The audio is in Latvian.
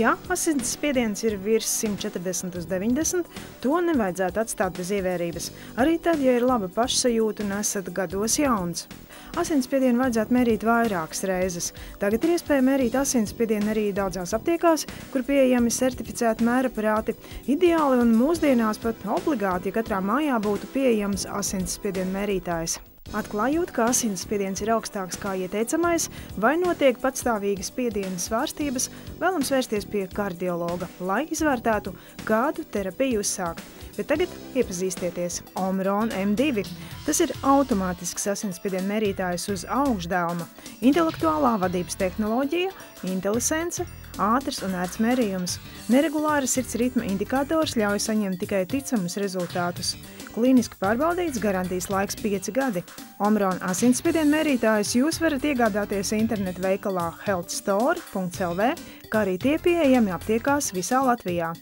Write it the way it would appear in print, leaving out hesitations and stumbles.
Ja asinsspiediens ir virs 140/90, to nevajadzētu atstāt bez ievērības, arī tad, ja ir laba pašsajūta un esat gados jauns. Asinsspiedienu vajadzētu mērīt vairākas reizes. Tagad ir iespēja mērīt asinsspiedienu arī daudzās aptiekās, kur pieejami certificēti mēraparāti. Ideāli un mūsdienās pat obligāti, ja katrā mājā būtu pieejams asinsspiedienu mērītājs. Atklājot, ka asinsspiediens ir augstāks kā ieteicamais vai notiek patstāvīgas spiediena svārstības, vēlams vērsties pie kardiologa, lai izvērtētu, kādu terapiju uzsākt. Bet tagad iepazīstieties Omron M2. Tas ir automātisks asinsspiediena mērītājs uz augšdelma, intelektuālā vadības tehnoloģija, IntelliSense, ātrs un ērts mērījums. Neregulāra sirds ritma indikators ļauj saņemt tikai ticamus rezultātus. Klīniski pārbaudīts, garantijas laiks 5 gadi. Omron asinsspiediena mērītājus jūs varat iegādāties internetu veikalā healthstore.lv, kā arī tie pieejami aptiekās visā Latvijā.